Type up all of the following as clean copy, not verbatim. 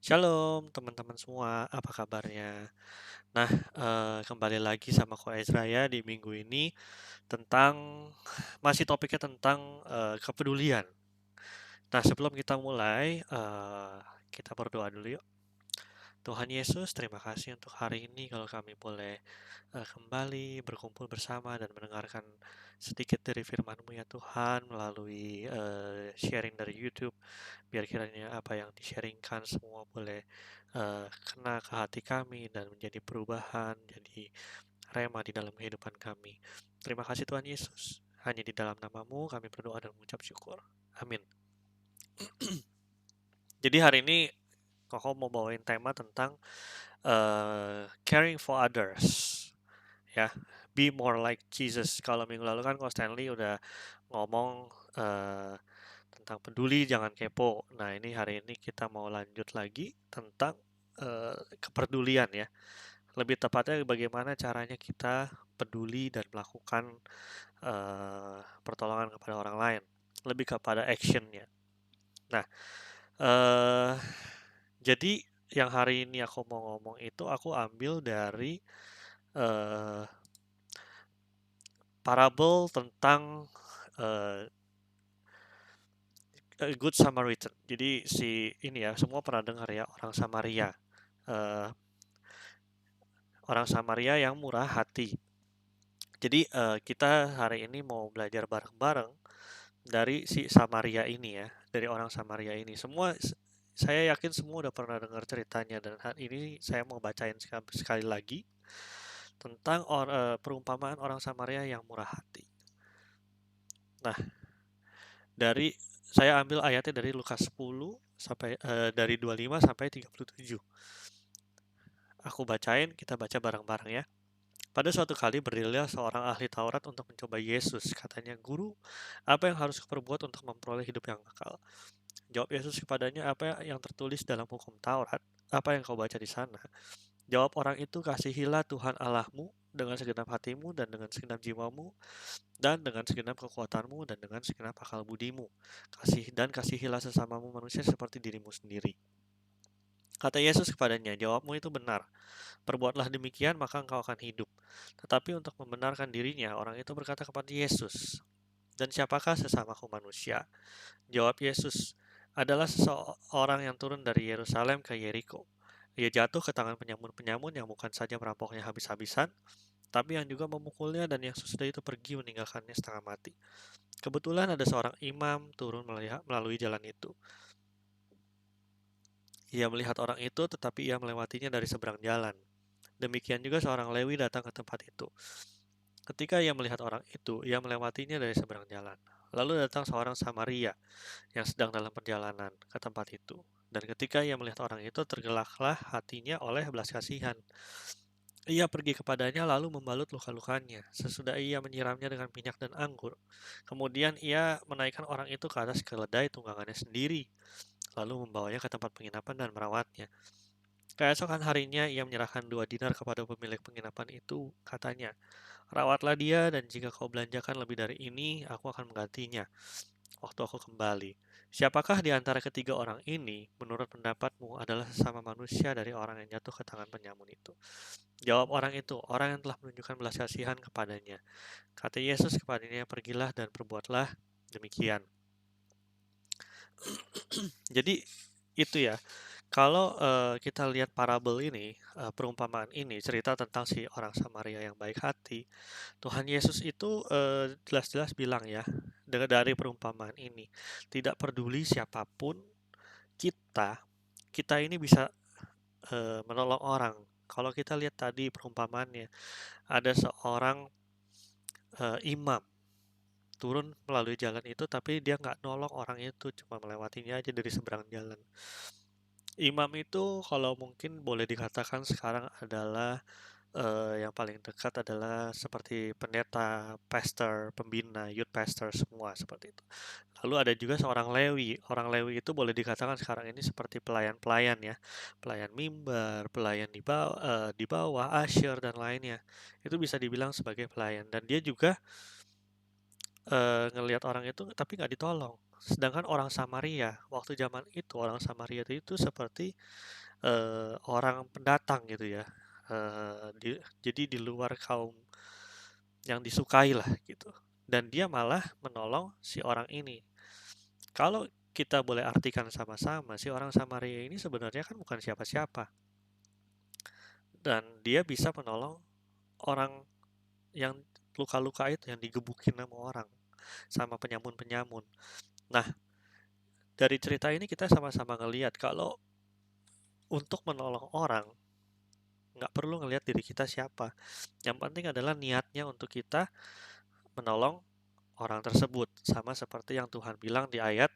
Shalom teman-teman semua, apa kabarnya? Nah, kembali lagi sama Ko Ezra ya di minggu ini tentang masih topiknya tentang, kepedulian. Nah, sebelum kita mulai, kita berdoa dulu yuk. Tuhan Yesus, terima kasih untuk hari ini kalau kami boleh kembali berkumpul bersama dan mendengarkan sedikit dari firman-Mu ya Tuhan melalui sharing dari YouTube. Biar kiranya apa yang di-sharingkan semua boleh kena ke hati kami dan menjadi perubahan, jadi rema di dalam kehidupan kami. Terima kasih Tuhan Yesus. Hanya di dalam namamu kami berdoa dan mengucap syukur. Amin. Jadi hari ini Koko mau bawain tema tentang caring for others, ya. Be more like Jesus. Kalau minggu lalu kan Ko Stanley udah ngomong tentang peduli jangan kepo. Nah, ini hari ini kita mau lanjut lagi tentang kepedulian ya. Lebih tepatnya bagaimana caranya kita peduli dan melakukan pertolongan kepada orang lain. Lebih kepada actionnya. Nah, eh jadi yang hari ini aku mau ngomong itu aku ambil dari eh parabel tentang eh, Good Samaritan. Jadi si ini ya, semua pernah dengar ya orang Samaria. Eh, orang Samaria yang murah hati. Jadi kita hari ini mau belajar bareng-bareng dari si Samaria ini ya, dari orang Samaria ini. Saya yakin semua udah pernah dengar ceritanya dan hari ini saya mau bacain sekali lagi tentang perumpamaan orang Samaria yang murah hati. Nah, dari saya ambil ayatnya dari Lukas 10 sampai dari 25 sampai 37. Aku bacain, kita baca bareng-bareng ya. Pada suatu kali berdirilah seorang ahli Taurat untuk mencoba Yesus. Katanya, "Guru, apa yang harus kuperbuat untuk memperoleh hidup yang kekal?" Jawab Yesus kepadanya, "Apa yang tertulis dalam hukum Taurat? Apa yang kau baca di sana?" Jawab orang itu, "Kasihilah Tuhan Allahmu dengan segenap hatimu dan dengan segenap jiwamu dan dengan segenap kekuatanmu dan dengan segenap akal budimu. Kasihilah sesamamu manusia seperti dirimu sendiri." Kata Yesus kepadanya, "Jawabmu itu benar. Perbuatlah demikian maka engkau akan hidup." Tetapi untuk membenarkan dirinya, orang itu berkata kepada Yesus, "Dan siapakah sesamaku manusia?" Jawab Yesus, "Adalah seseorang yang turun dari Yerusalem ke Yeriko. Ia jatuh ke tangan penyamun-penyamun yang bukan saja merampoknya habis-habisan, tapi yang juga memukulnya dan yang sesudah itu pergi meninggalkannya setengah mati. Kebetulan ada seorang imam turun melalui jalan itu. Ia melihat orang itu tetapi ia melewatinya dari seberang jalan. Demikian juga seorang Lewi datang ke tempat itu. Ketika ia melihat orang itu, ia melewatinya dari seberang jalan. Lalu datang seorang Samaria yang sedang dalam perjalanan ke tempat itu. Dan ketika ia melihat orang itu, tergelaklah hatinya oleh belas kasihan. Ia pergi kepadanya lalu membalut luka-lukanya. Sesudah ia menyiramnya dengan minyak dan anggur. Kemudian ia menaikkan orang itu ke atas keledai tunggangannya sendiri, lalu membawanya ke tempat penginapan dan merawatnya. Keesokan harinya ia menyerahkan 2 dinar kepada pemilik penginapan itu. Katanya, "Rawatlah dia dan jika kau belanjakan lebih dari ini, aku akan menggantinya waktu aku kembali." Siapakah di antara ketiga orang ini, menurut pendapatmu, adalah sesama manusia dari orang yang jatuh ke tangan penyamun itu? Jawab orang itu, "Orang yang telah menunjukkan belas kasihan kepadanya." Kata Yesus kepadanya, "Pergilah dan perbuatlah demikian." Jadi itu ya, kalau kita lihat parabel ini, perumpamaan ini, cerita tentang si orang Samaria yang baik hati, Tuhan Yesus itu jelas-jelas bilang ya, dari perumpamaan ini, tidak peduli siapapun kita, kita ini bisa menolong orang. Kalau kita lihat tadi perumpamaannya, ada seorang imam turun melalui jalan itu, tapi dia nggak nolong orang itu, cuma melewatinya aja dari seberang jalan. Imam itu kalau mungkin boleh dikatakan sekarang adalah yang paling dekat adalah seperti pendeta, pastor, pembina, youth pastor semua seperti itu. Lalu ada juga seorang Lewi. Orang Lewi itu boleh dikatakan sekarang ini seperti pelayan-pelayan ya. Pelayan mimbar, pelayan di bawah, usher dan lainnya. Itu bisa dibilang sebagai pelayan dan dia juga ngelihat orang itu tapi nggak ditolong. Sedangkan orang Samaria, waktu zaman itu orang Samaria itu seperti orang pendatang gitu ya. Jadi di luar kaum yang disukai lah gitu. Dan dia malah menolong si orang ini. Kalau kita boleh artikan sama-sama, si orang Samaria ini sebenarnya kan bukan siapa-siapa. Dan dia bisa menolong orang yang luka-luka itu, yang digebukin sama orang, sama penyamun-penyamun. Nah, dari cerita ini kita sama-sama ngelihat kalau untuk menolong orang, nggak perlu ngelihat diri kita siapa. Yang penting adalah niatnya untuk kita menolong orang tersebut. Sama seperti yang Tuhan bilang di ayat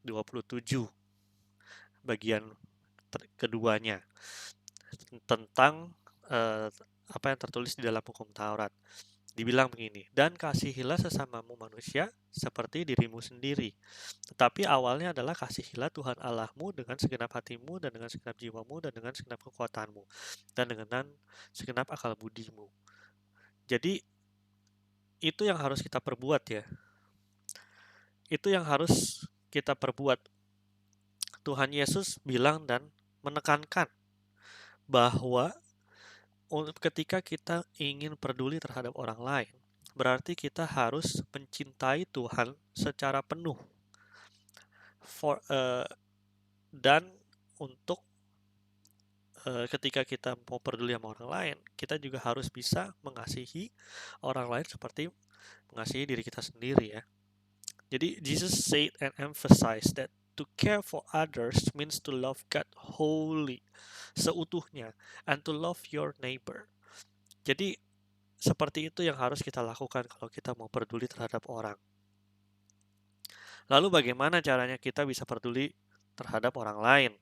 27, bagian keduanya. Tentang apa yang tertulis di dalam hukum Taurat. Dibilang begini, dan kasihilah sesamamu manusia seperti dirimu sendiri. Tetapi awalnya adalah kasihilah Tuhan Allahmu dengan segenap hatimu dan dengan segenap jiwamu dan dengan segenap kekuatanmu dan dengan segenap akal budimu. Jadi itu yang harus kita perbuat ya. Itu yang harus kita perbuat. Tuhan Yesus bilang dan menekankan bahwa ketika kita ingin peduli terhadap orang lain, berarti kita harus mencintai Tuhan secara penuh. Dan untuk ketika kita mau peduli sama orang lain, kita juga harus bisa mengasihi orang lain seperti mengasihi diri kita sendiri ya. Jadi Jesus said and emphasized that to care for others means to love God wholly, seutuhnya, and to love your neighbor. Jadi seperti itu yang harus kita lakukan kalau kita mau peduli terhadap orang. Lalu bagaimana caranya kita bisa peduli terhadap orang lain?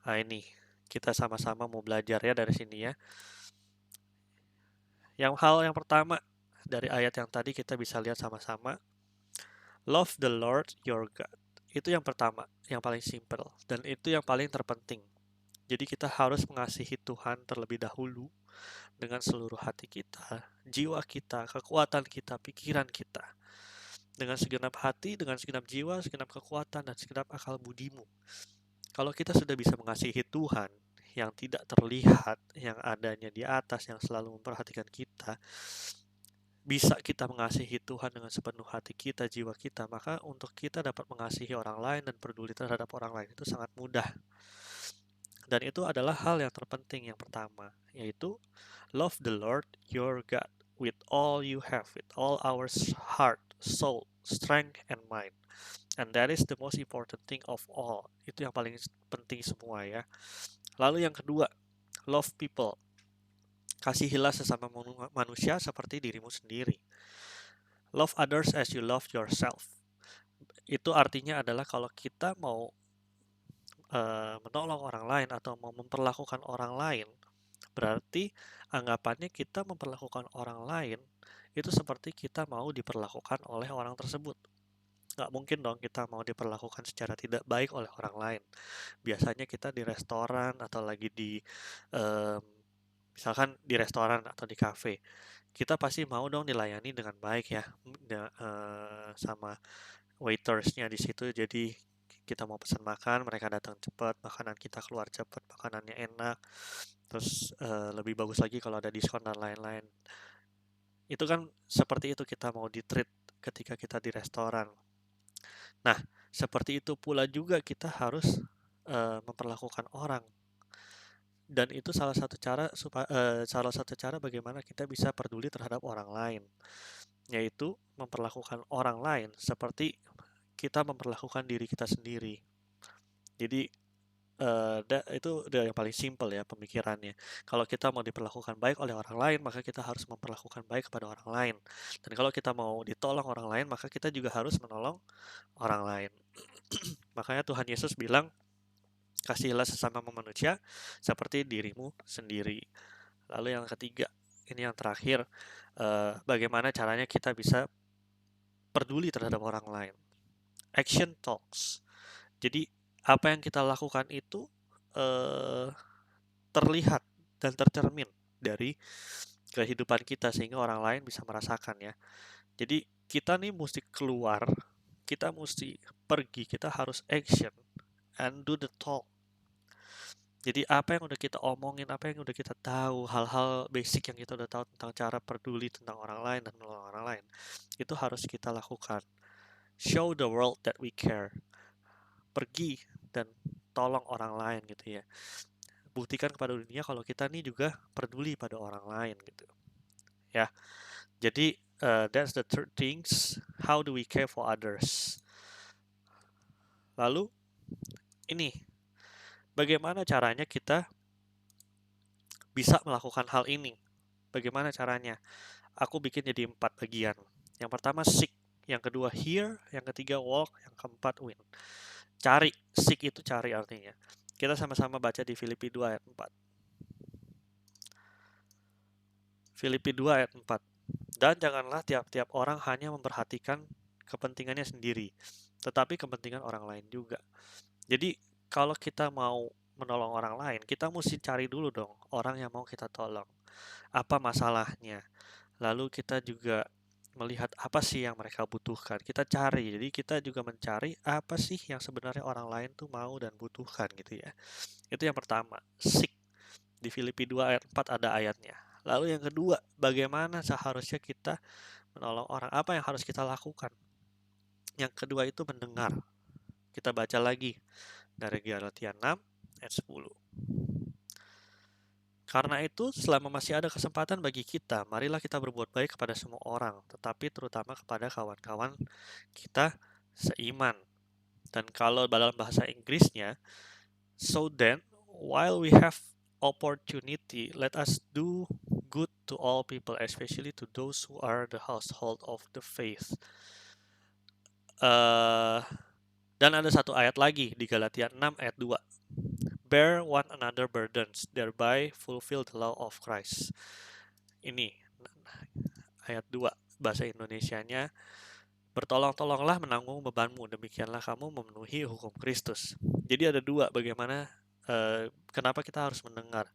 Nah ini, kita sama-sama mau belajar ya dari sini ya. Hal yang pertama dari ayat yang tadi kita bisa lihat sama-sama. Love the Lord your God. Itu yang pertama, yang paling simple. Dan itu yang paling terpenting. Jadi kita harus mengasihi Tuhan terlebih dahulu dengan seluruh hati kita, jiwa kita, kekuatan kita, pikiran kita. Dengan segenap hati, dengan segenap jiwa, segenap kekuatan, dan segenap akal budimu. Kalau kita sudah bisa mengasihi Tuhan yang tidak terlihat, yang adanya di atas, yang selalu memperhatikan kita, bisa kita mengasihi Tuhan dengan sepenuh hati kita, jiwa kita, maka untuk kita dapat mengasihi orang lain dan peduli terhadap orang lain itu sangat mudah. Dan itu adalah hal yang terpenting yang pertama, yaitu love the Lord your God with all you have, with all our heart, soul, strength, and mind. And that is the most important thing of all. Itu yang paling penting semua ya. Lalu yang kedua, love people. Kasihilah sesama manusia seperti dirimu sendiri. Love others as you love yourself. Itu artinya adalah kalau kita mau menolong orang lain atau mau memperlakukan orang lain, berarti anggapannya kita memperlakukan orang lain itu seperti kita mau diperlakukan oleh orang tersebut. Nggak mungkin dong kita mau diperlakukan secara tidak baik oleh orang lain. Biasanya kita di restoran atau lagi di misalkan di restoran atau di kafe, kita pasti mau dong dilayani dengan baik ya, sama waitersnya di situ. Jadi kita mau pesan makan, mereka datang cepat, makanan kita keluar cepat, makanannya enak, terus lebih bagus lagi kalau ada diskon dan lain-lain. Itu kan seperti itu kita mau di-treat ketika kita di restoran. Nah, seperti itu pula juga kita harus memperlakukan orang. Dan itu salah satu cara bagaimana kita bisa peduli terhadap orang lain, yaitu memperlakukan orang lain seperti kita memperlakukan diri kita sendiri. Jadi itu udah yang paling simpel ya pemikirannya. Kalau kita mau diperlakukan baik oleh orang lain, maka kita harus memperlakukan baik kepada orang lain. Dan kalau kita mau ditolong orang lain, maka kita juga harus menolong orang lain. Makanya Tuhan Yesus bilang, kasihilah sesama manusia seperti dirimu sendiri. Lalu yang ketiga, ini yang terakhir, bagaimana caranya kita bisa peduli terhadap orang lain. Action talks. Jadi apa yang kita lakukan itu terlihat dan tercermin dari kehidupan kita sehingga orang lain bisa merasakan ya. Jadi kita nih mesti keluar, kita mesti pergi, kita harus action and do the talk. Jadi apa yang udah kita omongin, apa yang udah kita tahu, hal-hal basic yang kita udah tahu tentang cara peduli tentang orang lain dan menolong orang lain, itu harus kita lakukan. Show the world that we care. Pergi dan tolong orang lain gitu ya. Buktikan kepada dunia kalau kita nih juga peduli pada orang lain gitu. Ya. Jadi that's the third things. How do we care for others? Lalu ini bagaimana caranya kita bisa melakukan hal ini? Bagaimana caranya? Aku bikin jadi 4 bagian. Yang pertama seek, yang kedua hear, yang ketiga walk, yang keempat win. Cari, seek itu cari artinya. Kita sama-sama baca di Filipi 2 ayat 4. Filipi 2 ayat 4. Dan janganlah tiap-tiap orang hanya memperhatikan kepentingannya sendiri, tetapi kepentingan orang lain juga. Jadi kalau kita mau menolong orang lain, kita mesti cari dulu dong orang yang mau kita tolong. Apa masalahnya? Lalu kita juga melihat apa sih yang mereka butuhkan. Kita cari, jadi kita juga mencari apa sih yang sebenarnya orang lain tuh mau dan butuhkan gitu ya. Itu yang pertama, seek. Di Filipi 2 ayat 4 ada ayatnya. Lalu yang kedua, bagaimana seharusnya kita menolong orang? Apa yang harus kita lakukan? Yang kedua itu mendengar. Kita baca lagi dari Galatia 6 ayat 10. Karena itu, selama masih ada kesempatan bagi kita, marilah kita berbuat baik kepada semua orang, tetapi terutama kepada kawan-kawan kita seiman. Dan kalau dalam bahasa Inggrisnya, so then, while we have opportunity, let us do good to all people, especially to those who are the household of the faith. Dan ada satu ayat lagi di Galatia 6 ayat 2. Bear one another burdens, thereby fulfill the law of Christ. Ini ayat 2 bahasa Indonesianya, bertolong-tolonglah menanggung bebanmu, demikianlah kamu memenuhi hukum Kristus. Jadi ada dua, bagaimana kenapa kita harus mendengar.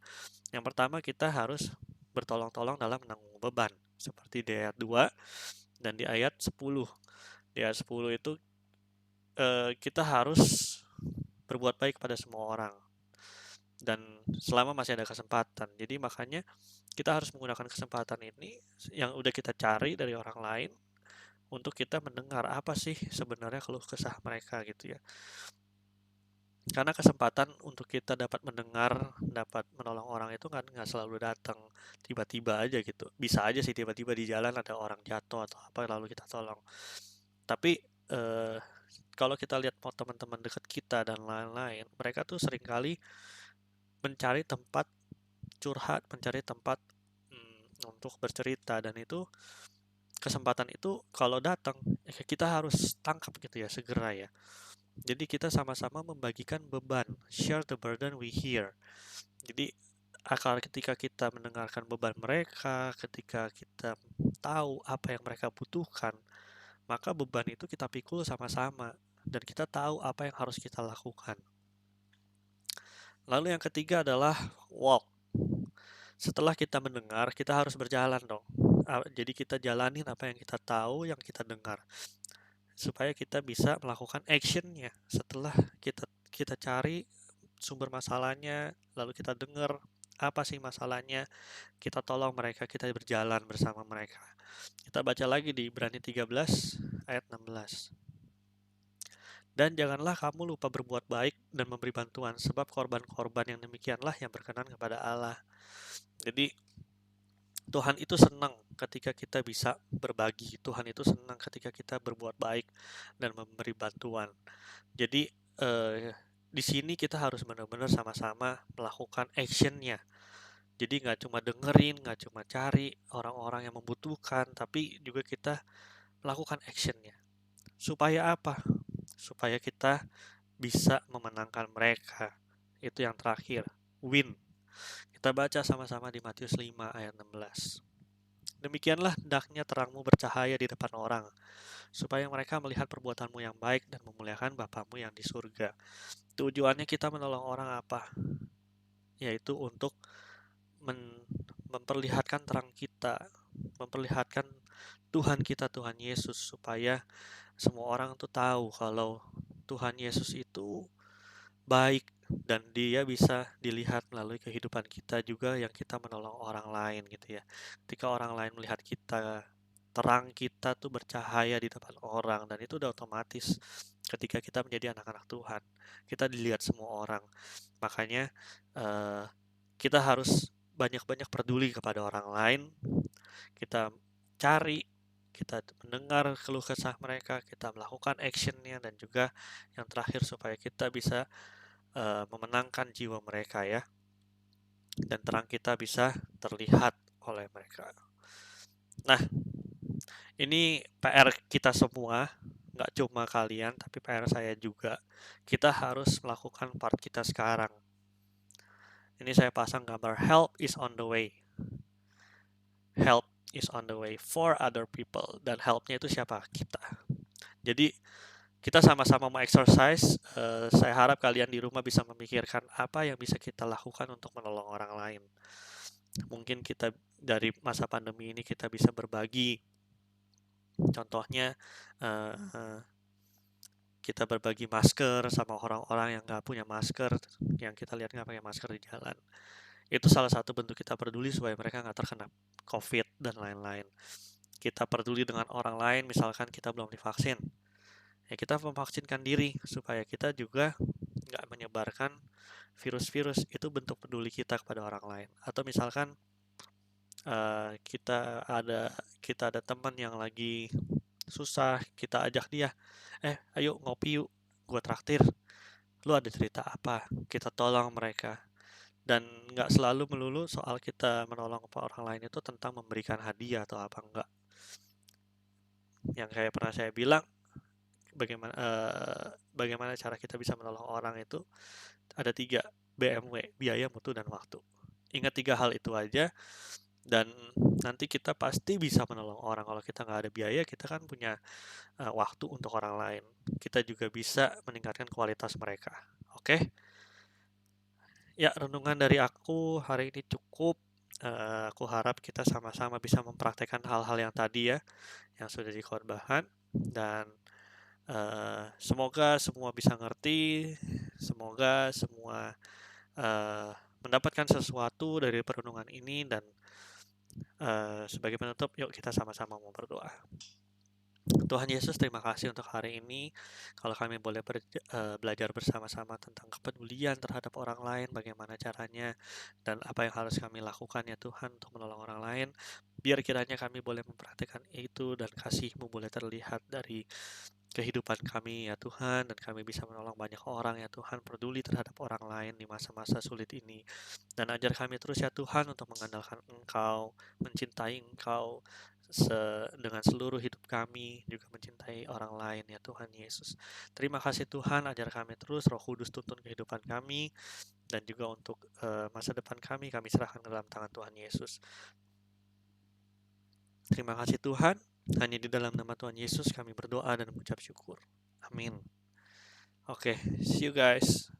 Yang pertama, kita harus bertolong-tolong dalam menanggung beban, seperti di ayat 2 dan di ayat 10. Di ayat 10 itu kita harus berbuat baik pada semua orang dan selama masih ada kesempatan. Jadi makanya kita harus menggunakan kesempatan ini yang udah kita cari dari orang lain untuk kita mendengar apa sih sebenarnya keluh kesah mereka gitu ya. Karena kesempatan untuk kita dapat mendengar, dapat menolong orang itu kan nggak selalu datang tiba-tiba aja gitu. Bisa aja sih tiba-tiba di jalan ada orang jatuh atau apa lalu kita tolong. Tapi kalau kita lihat teman-teman dekat kita dan lain-lain, mereka tuh seringkali mencari tempat curhat, mencari tempat untuk bercerita, dan itu kesempatan itu kalau datang kita harus tangkap gitu ya, segera ya. Jadi kita sama-sama membagikan beban, share the burden we hear. Jadi ketika kita mendengarkan beban mereka, ketika kita tahu apa yang mereka butuhkan, maka beban itu kita pikul sama-sama dan kita tahu apa yang harus kita lakukan. Lalu yang ketiga adalah walk. Setelah kita mendengar, kita harus berjalan dong. Jadi kita jalanin apa yang kita tahu, yang kita dengar, supaya kita bisa melakukan actionnya. Setelah kita cari sumber masalahnya, lalu kita dengar apa sih masalahnya, kita tolong mereka, kita berjalan bersama mereka. Kita baca lagi di Ibrani 13 ayat 16. Dan janganlah kamu lupa berbuat baik dan memberi bantuan, sebab korban-korban yang demikianlah yang berkenan kepada Allah. Jadi Tuhan itu senang ketika kita bisa berbagi. Tuhan itu senang ketika kita berbuat baik dan memberi bantuan. Jadi di sini kita harus benar-benar sama-sama melakukan actionnya. Jadi nggak cuma dengerin, nggak cuma cari orang-orang yang membutuhkan, tapi juga kita melakukan actionnya. Supaya apa? Supaya kita bisa memenangkan mereka. Itu yang terakhir, win. Kita baca sama-sama di Matius 5 ayat 16. Demikianlah hendaknya terangmu bercahaya di depan orang, supaya mereka melihat perbuatanmu yang baik dan memuliakan Bapamu yang di surga. Tujuannya kita menolong orang apa? Yaitu untuk memperlihatkan terang kita, memperlihatkan Tuhan kita, Tuhan Yesus, supaya semua orang tuh tahu kalau Tuhan Yesus itu baik dan dia bisa dilihat melalui kehidupan kita juga yang kita menolong orang lain gitu ya. Ketika orang lain melihat kita, terang kita tuh bercahaya di depan orang dan itu udah otomatis ketika kita menjadi anak-anak Tuhan. Kita dilihat semua orang. Makanya eh, kita harus banyak-banyak peduli kepada orang lain. Kita cari, kita mendengar keluh kesah mereka, kita melakukan actionnya dan juga yang terakhir supaya kita bisa memenangkan jiwa mereka ya, dan terang kita bisa terlihat oleh mereka. Nah, ini PR kita semua, nggak cuma kalian, tapi PR saya juga. Kita harus melakukan part kita sekarang. Ini saya pasang gambar help is on the way. Help is on the way for other people. Dan helpnya itu siapa? Kita. Jadi kita sama-sama mau exercise. Saya harap kalian di rumah bisa memikirkan apa yang bisa kita lakukan untuk menolong orang lain. Mungkin kita dari masa pandemi ini kita bisa berbagi. Contohnya kita berbagi masker sama orang-orang yang nggak punya masker, yang kita lihat nggak pakai masker di jalan. Itu salah satu bentuk kita peduli supaya mereka nggak terkena COVID dan lain-lain. Kita peduli dengan orang lain, misalkan kita belum divaksin, ya kita memvaksinkan diri supaya kita juga nggak menyebarkan virus-virus. Itu bentuk peduli kita kepada orang lain. Atau misalkan kita ada teman yang lagi susah, kita ajak dia, ayo ngopi yuk, gue traktir, lu ada cerita apa, kita tolong mereka. Dan nggak selalu melulu soal kita menolong orang lain itu tentang memberikan hadiah atau apa, enggak. Yang kayak pernah saya bilang, bagaimana cara kita bisa menolong orang itu ada 3 BMW, biaya, mutu, dan waktu. Ingat 3 hal itu aja, dan nanti kita pasti bisa menolong orang. Kalau kita nggak ada biaya, kita kan punya waktu untuk orang lain. Kita juga bisa meningkatkan kualitas mereka. Oke? Ya, renungan dari aku hari ini cukup. Aku harap kita sama-sama bisa mempraktekkan hal-hal yang tadi ya, yang sudah dikhotbahkan, dan semoga semua bisa ngerti, semoga semua mendapatkan sesuatu dari perenungan ini, dan sebagai penutup, yuk kita sama-sama mau berdoa. Tuhan Yesus, terima kasih untuk hari ini. Kalau kami boleh belajar bersama-sama tentang kepedulian terhadap orang lain, bagaimana caranya, dan apa yang harus kami lakukan ya Tuhan untuk menolong orang lain. Biar kiranya kami boleh mempraktikkan itu dan kasih-Mu boleh terlihat dari kehidupan kami ya Tuhan, dan kami bisa menolong banyak orang ya Tuhan, peduli terhadap orang lain di masa-masa sulit ini. Dan ajar kami terus ya Tuhan untuk mengandalkan Engkau, mencintai Engkau dengan seluruh hidup kami, juga mencintai orang lain ya Tuhan Yesus. Terima kasih Tuhan, ajar kami terus, Roh Kudus tuntun kehidupan kami, dan juga untuk masa depan kami serahkan ke dalam tangan Tuhan Yesus. Terima kasih Tuhan, hanya di dalam nama Tuhan Yesus kami berdoa dan mengucap syukur. Amin. Oke, see you guys.